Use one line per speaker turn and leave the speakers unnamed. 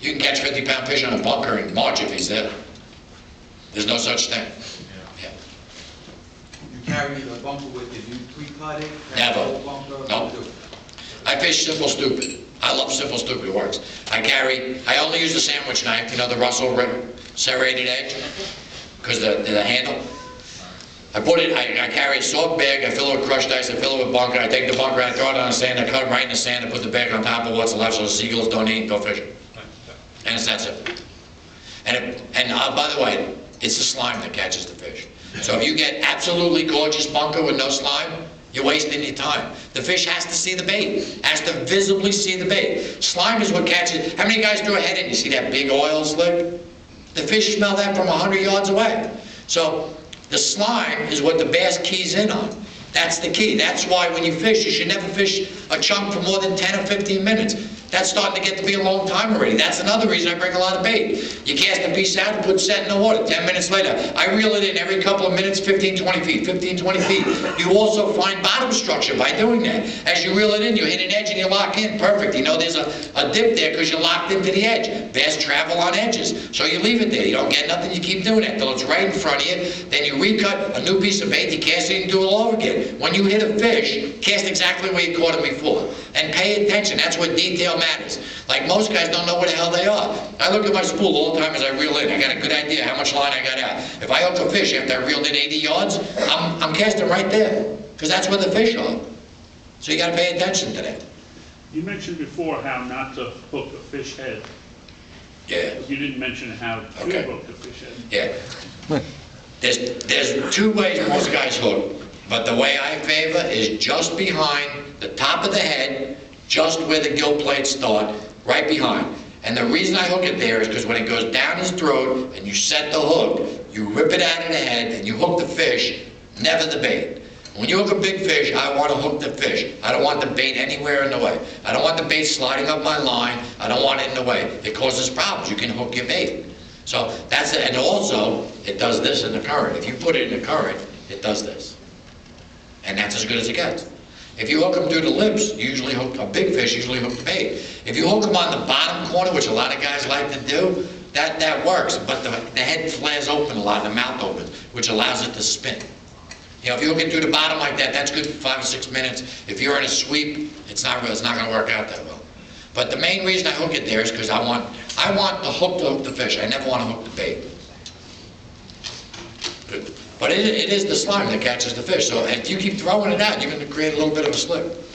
You can catch 50-pound fish on a bunker in March if he's there. There's no such thing. Yeah.
You carry the bunker with you, do you pre-cut it?
Never.
Carry the bunker?
No. I fish simple stupid. I love simple stupid, it works. I only use the sandwich knife, you know, the Russell serrated edge, because the handle. I carry a soft bag, I fill it with crushed ice, I fill it with bunker, I take the bunker, I throw it on the sand, I cut it right in the sand, I put the bag on top of what's left so the seagulls don't eat and go fishing. And that's it. And by the way, it's the slime that catches the fish. So if you get absolutely gorgeous bunker with no slime, you're wasting your time. The fish has to see the bait, has to visibly see the bait. Slime is what catches. How many guys throw a head in? You see that big oil slick? The fish smell that from 100 yards away. So the slime is what the bass keys in on. That's the key. That's why when you fish, you should never fish a chunk for more than 10 or 15 minutes. That's starting to get to be a long time already. That's another reason I bring a lot of bait. You cast a piece out and put set in the water. 10 minutes later, I reel it in every couple of minutes, 15, 20 feet, 15, 20 feet. You also find bottom structure by doing that. As you reel it in, you hit an edge and you lock in. Perfect. You know there's a dip there because you're locked into the edge. Bass travel on edges. So you leave it there. You don't get nothing. You keep doing it till it's right in front of you. Then you recut a new piece of bait. You cast it and do it all over again. When you hit a fish, cast exactly where you caught him before. And pay attention. That's what detail matters. Like most guys don't know where the hell they are. I look at my spool all the time as I reel in. I got a good idea how much line I got out. If I hook a fish after I reeled in 80 yards, I'm casting right there. Because that's where the fish are. So you got to pay attention to that.
You mentioned before how not to hook a fish head.
Yeah.
You didn't mention how to
Okay.
hook a fish head.
Yeah. There's two ways most guys hook. But the way I favor is just behind the top of the head, just where the gill plates start, right behind. And the reason I hook it there is because when it goes down his throat and you set the hook, you rip it out of the head and you hook the fish, never the bait. When you hook a big fish, I want to hook the fish. I don't want the bait anywhere in the way. I don't want the bait sliding up my line. I don't want it in the way. It causes problems. You can hook your bait. So that's it. And also, it does this in the current. If you put it in the current, it does this. And that's as good as it gets. If you hook them through the lips, you usually hook a big fish, usually hook the bait. If you hook them on the bottom corner, which a lot of guys like to do, that works. But the head flares open a lot, the mouth opens, which allows it to spin. You know, if you hook it through the bottom like that, that's good for 5 or 6 minutes. If you're in a sweep, it's not going to work out that well. But the main reason I hook it there is because I want the hook to hook the fish. I never want to hook the bait. But it is the slime that catches the fish. So if you keep throwing it out, you're going to create a little bit of a slip.